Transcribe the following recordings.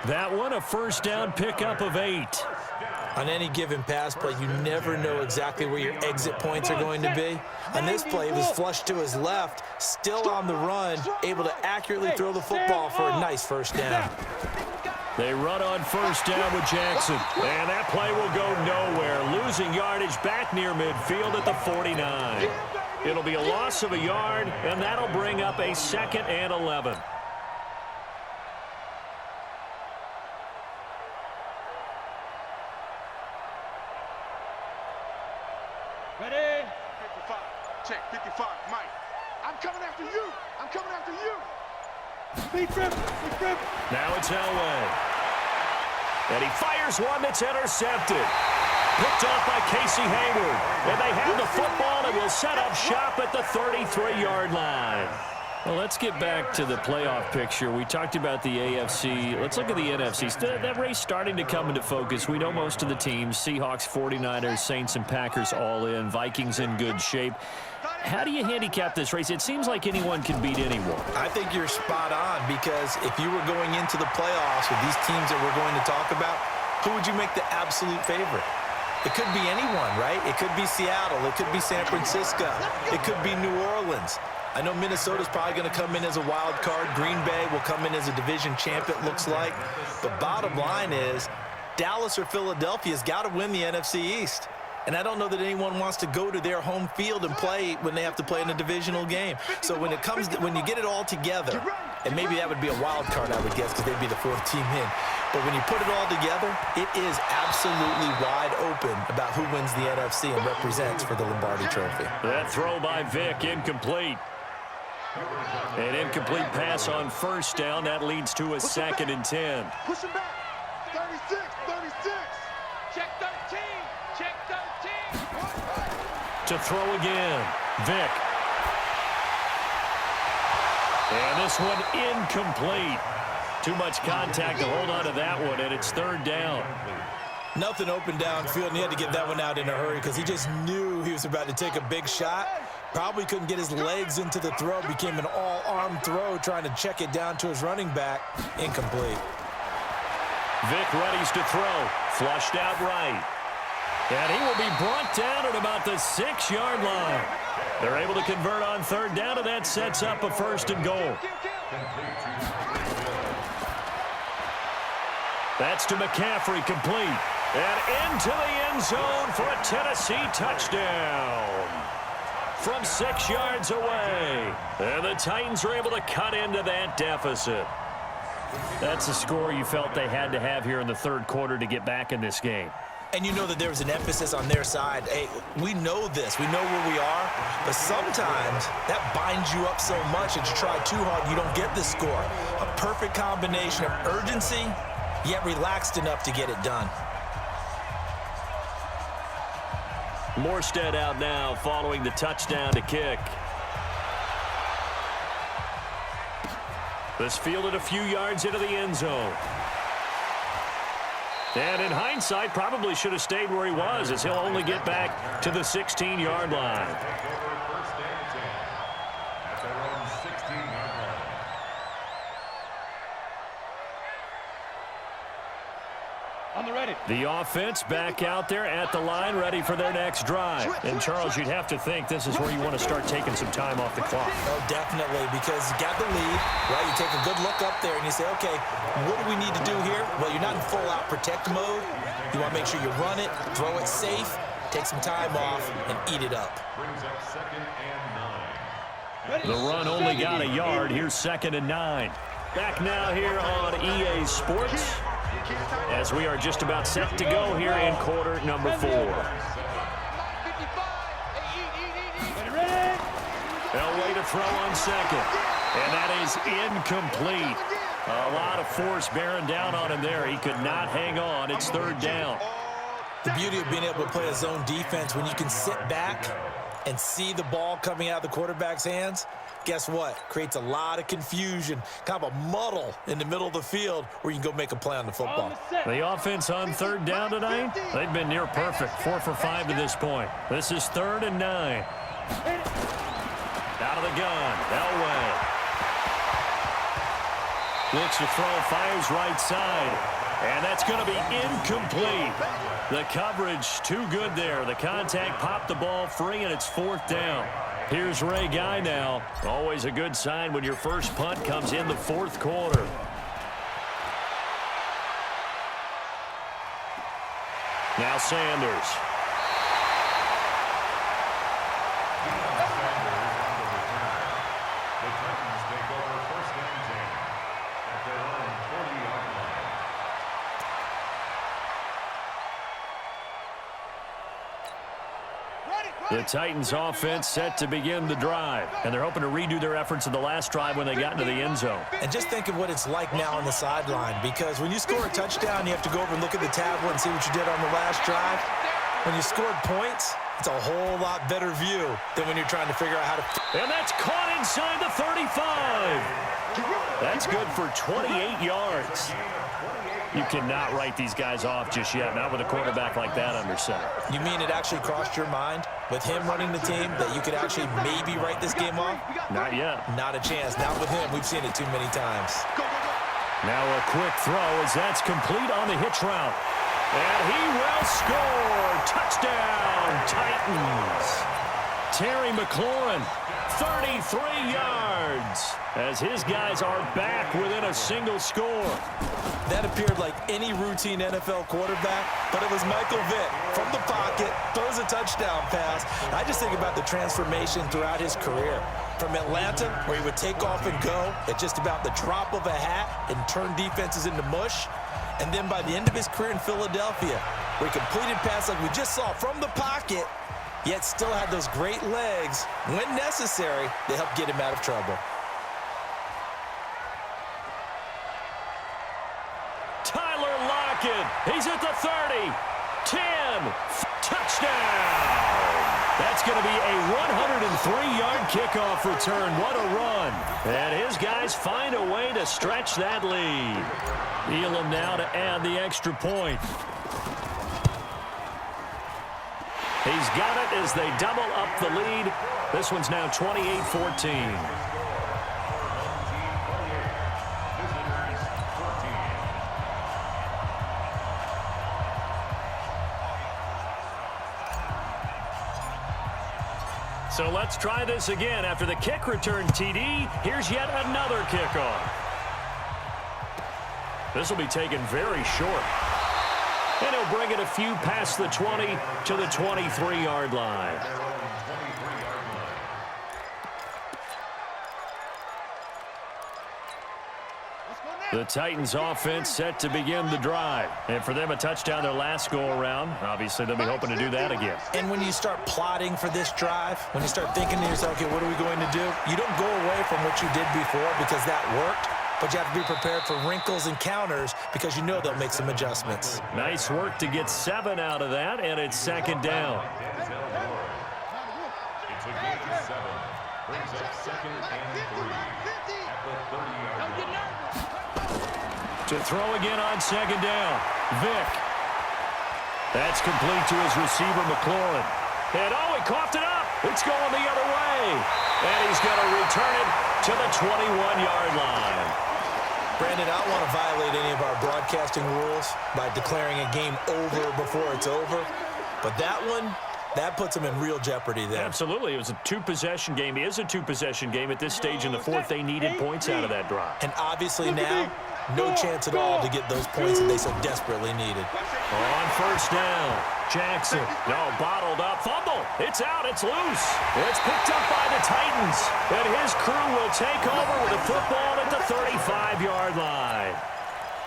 That one a first down pickup of 8. On any given pass play, you never know exactly where your exit points are going to be. On this play, he was flushed to his left, still on the run, able to accurately throw the football for a nice first down. They run on first down with Jackson. And that play will go nowhere. Losing yardage back near midfield at the 49. It'll be a loss of a yard, and that'll bring up a 2nd and 11. Ready? 55. Check. 55. Mike. I'm coming after you. I'm coming after you. Speed trip. Speed trip. Now it's Elway. And he fires one that's intercepted. Picked off by Casey Hayward. And they have the football and will set up shop at the 33-yard line. Well, let's get back to the playoff picture. We talked about the AFC. Let's look at the NFC. That race starting to come into focus. We know most of the teams, Seahawks, 49ers, Saints, and Packers all in. Vikings in good shape. How do you handicap this race? It seems like anyone can beat anyone. I think you're spot on, because if you were going into the playoffs with these teams that we're going to talk about, who would you make the absolute favorite? It could be anyone, right? It could be Seattle. It could be San Francisco. It could be New Orleans. I know Minnesota's probably going to come in as a wild card. Green Bay will come in as a division champ, it looks like. But bottom line is, Dallas or Philadelphia's got to win the NFC East. And I don't know that anyone wants to go to their home field and play when they have to play in a divisional game. So when you get it all together, and maybe that would be a wild card, I would guess, because they'd be the 4th team in. But when you put it all together, it is absolutely wide open about who wins the NFC and represents for the Lombardi Trophy. That throw by Vick, incomplete. An incomplete pass on first down. That leads to a 2nd and 10. Push him back. 36, 36. Check 13. Check 13. To throw again. Vick. And this one incomplete. Too much contact to hold on to that one, and it's 3rd down. Nothing open downfield, and he had to get that one out in a hurry because he just knew he was about to take a big shot. Probably couldn't get his legs into the throw. Became an all-arm throw, trying to check it down to his running back. Incomplete. Vick readies to throw. Flushed out right. And he will be brought down at about the 6-yard line. They're able to convert on 3rd down, and that sets up a 1st and goal. That's to McCaffrey, complete. And into the end zone for a Tennessee touchdown. From 6 yards away. And the Titans are able to cut into that deficit. That's a score you felt they had to have here in the 3rd quarter to get back in this game. And you know that there was an emphasis on their side. Hey, we know this. We know where we are. But sometimes that binds you up so much that you try too hard, you don't get the score. A perfect combination of urgency, yet relaxed enough to get it done. Morstead out now following the touchdown to kick. This fielded a few yards into the end zone. And in hindsight, probably should have stayed where he was, as he'll only get back to the 16-yard line. On the ready. The offense back out there at the line, ready for their next drive. And, Charles, you'd have to think this is where you want to start taking some time off the clock. Oh, definitely, because you got the lead, right? You take a good look up there and you say, okay, what do we need to do here? Well, you're not in full-out protect mode. You want to make sure you run it, throw it safe, take some time off, and eat it up. The run only got a yard. Here's 2nd and 9. Back now here on EA Sports, as we are just about set to go here in quarter number 4. Elway to throw on 2nd. And that is incomplete. A lot of force bearing down on him there. He could not hang on. It's 3rd down. The beauty of being able to play a zone defense, when you can sit back and see the ball coming out of the quarterback's hands, guess what? Creates a lot of confusion, kind of a muddle in the middle of the field where you can go make a play on the football. The offense on 3rd down tonight, they've been near perfect, 4 for 5 to this point. This is 3rd and 9. Out of the gun, Elway. Looks to throw, fires right side. And that's going to be incomplete. The coverage too good there. The contact popped the ball free, and it's 4th down. Here's Ray Guy now. Always a good sign when your first punt comes in the 4th quarter. Now Sanders. The Titans offense set to begin the drive, and they're hoping to redo their efforts in the last drive when they got into the end zone. And just think of what it's like now on the sideline, because when you score a touchdown, you have to go over and look at the tablet and see what you did on the last drive. When you scored points, it's a whole lot better view than when you're trying to figure out how to... And that's caught inside the 35. That's good for 28 yards. You cannot write these guys off just yet, not with a quarterback like that under center. You mean it actually crossed your mind with him running the team that you could actually maybe write this game off? Not yet. Not a chance. Not with him. We've seen it too many times. Now a quick throw as that's complete on the hitch route. And he will score. Touchdown, Titans. Terry McLaurin, 33 yards, as his guys are back within a single score. That appeared like any routine NFL quarterback, but it was Michael Vick from the pocket, throws a touchdown pass. I just think about the transformation throughout his career. From Atlanta, where he would take off and go at just about the drop of a hat and turn defenses into mush. And then by the end of his career in Philadelphia, where he completed passes like we just saw from the pocket, yet still had those great legs, when necessary, to help get him out of trouble. Tyler Lockett, he's at the 30, 10, touchdown. That's going to be a 103-yard kickoff return. What a run. And his guys find a way to stretch that lead. Elam now to add the extra point. He's got it as they double up the lead. This one's now 28-14. So let's try this again. After the kick return TD, here's yet another kickoff. This will be taken very short. And he'll bring it a few past the 20 to the 23-yard line. The Titans offense set to begin the drive. And for them, a touchdown their last go-around. Obviously, they'll be hoping to do that again. And when you start plotting for this drive, when you start thinking to yourself, okay, what are we going to do? You don't go away from what you did before because that worked. But you have to be prepared for wrinkles and counters because you know they'll make some adjustments. Nice work to get 7 out of that, and it's second down. It's a gain of 7. Brings up 2nd and 3 at the 30-yard line. To throw again on second down, Vick. That's complete to his receiver, McLaurin. And he coughed it up. It's going the other way. And he's going to return it to the 21-yard line. Brandon, I don't want to violate any of our broadcasting rules by declaring a game over before it's over. But that one, that puts them in real jeopardy there. Absolutely. It was a two-possession game. It is a two-possession game at this stage in the fourth. They needed points out of that drive. And obviously now, no chance at all to get those points that they so desperately needed. On first down, Jackson. No, bottled up. Fumble. It's out. It's loose. It's picked up by the Titans. And his crew will take over with the football at the 35-yard line.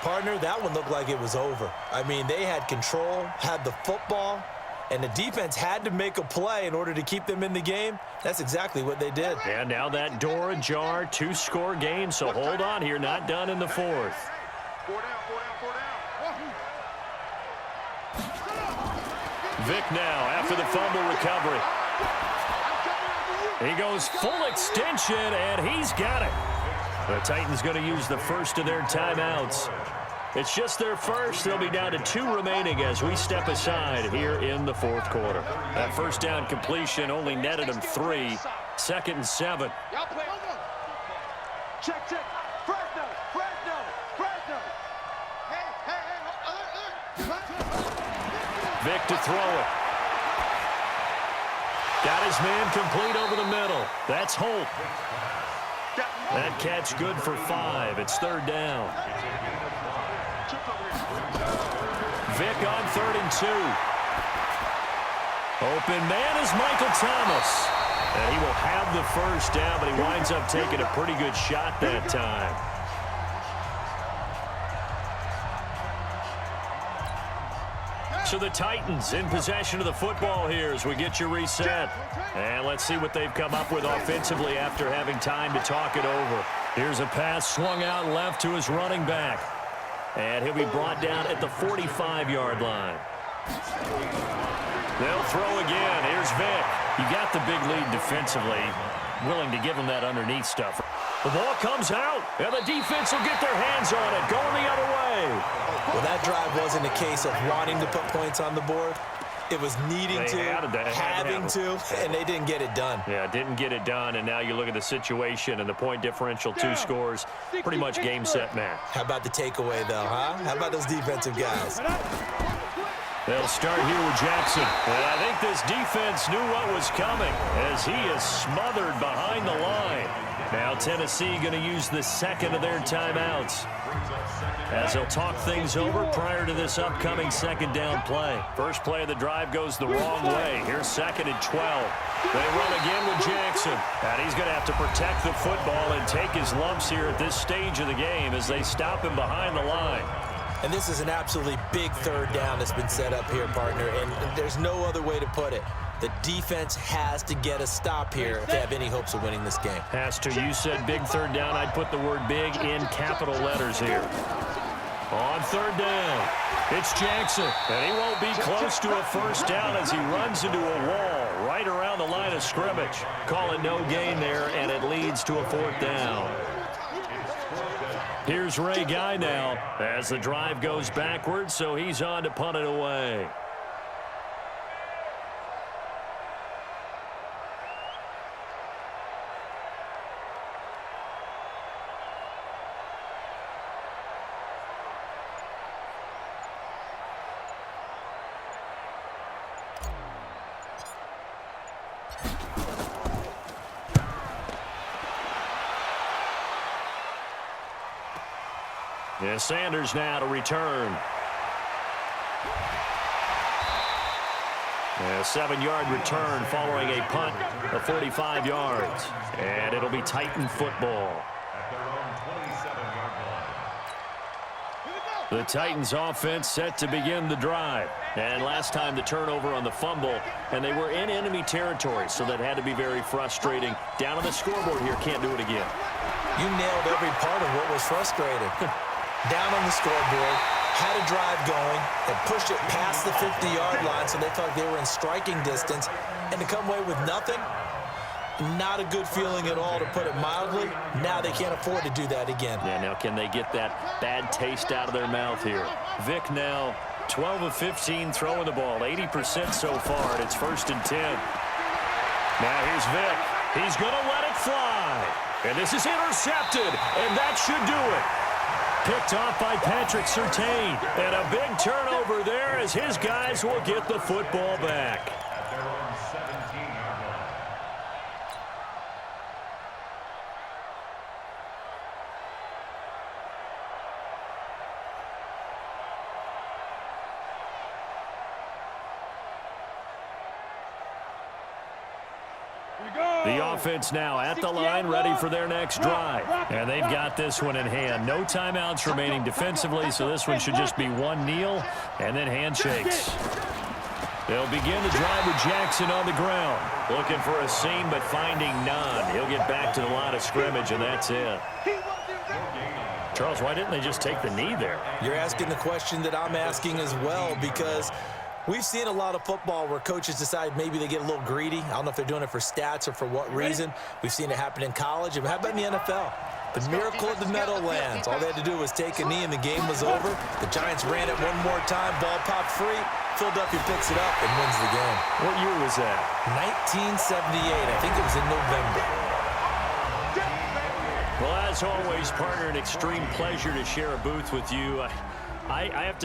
Partner, that one looked like it was over. I mean, they had control, had the football, and the defense had to make a play in order to keep them in the game. That's exactly what they did. And now that door ajar, 2-score game, so hold on here, not done in the fourth. 4 down, 4 down, 4 down. Vick now after the fumble recovery. He goes full extension, and he's got it. The Titans going to use the first of their timeouts. It's just their first. They'll be down to 2 remaining as we step aside here in the fourth quarter. That first down completion only netted them 3. 2nd and 7. Y'all play. Check, check. Fresno, Fresno. Vic to throw it. Got his man complete over the middle. That's Holt. That catch good for 5. It's 3rd down. Vic on 3rd and 2. Open man is Michael Thomas. And he will have the first down, but he winds up taking a pretty good shot that time. So the Titans in possession of the football here as we get you reset. And let's see what they've come up with offensively after having time to talk it over. Here's a pass swung out left to his running back. And he'll be brought down at the 45-yard line. They'll throw again. Here's Vic. You got the big lead defensively. Willing to give him that underneath stuff. The ball comes out, and the defense will get their hands on it, going the other way. Well, that drive wasn't a case of wanting to put points on the board. It was needing having to, and they didn't get it done. Yeah, didn't get it done, and now you look at the situation and the point differential, 2 scores, pretty much game, set, match. How about the takeaway, though, huh? How about those defensive guys? They'll start here with Jackson. And I think this defense knew what was coming as he is smothered behind the line. Now Tennessee going to use the second of their timeouts as they'll talk things over prior to this upcoming 2nd down play. First play of the drive goes the wrong way. Here's 2nd and 12. They run again with Jackson. And he's going to have to protect the football and take his lumps here at this stage of the game as they stop him behind the line. And this is an absolutely big 3rd down that's been set up here, partner, and there's no other way to put it. The defense has to get a stop here if they have any hopes of winning this game. Has to. You said big 3rd down. I'd put the word big in capital letters here. On 3rd down, it's Jackson, and he won't be close to a first down as he runs into a wall right around the line of scrimmage. Call it no gain there, and it leads to a 4th down. Here's Ray Guy now as the drive goes backwards, so he's on to punt it away. Yeah, Sanders now to return. A 7-yard return following a punt of 45 yards. And it'll be Titan football. The Titans offense set to begin the drive. And last time the turnover on the fumble, and they were in enemy territory, so that had to be very frustrating. Down on the scoreboard here, can't do it again. You nailed every part of what was frustrating. Down on the scoreboard, had a drive going, and pushed it past the 50-yard line so they thought they were in striking distance, and to come away with nothing, not a good feeling at all, to put it mildly. Now they can't afford to do that again. Yeah, now can they get that bad taste out of their mouth here? Vic now 12 of 15 throwing the ball, 80% so far, and it's 1st and 10. Now here's Vic. He's going to let it fly. And this is intercepted, and that should do it. Picked off by Patrick Surtain. And a big turnover there as his guys will get the football back. The offense now at the line, ready for their next drive. And they've got this one in hand. No timeouts remaining defensively, so this one should just be one kneel and then handshakes. They'll begin the drive with Jackson on the ground. Looking for a seam, but finding none. He'll get back to the line of scrimmage, and that's it. Charles, why didn't they just take the knee there? You're asking the question that I'm asking as well, because we've seen a lot of football where coaches decide maybe they get a little greedy. I don't know if they're doing it for stats or for what reason. We've seen it happen in college. And how about in the NFL? The miracle of the Meadowlands. All they had to do was take a knee and the game was over. The Giants ran it one more time. Ball popped free. Philadelphia picks it up and wins the game. What year was that? 1978. I think it was in November. Well, as always, partner, an extreme pleasure to share a booth with you. I have to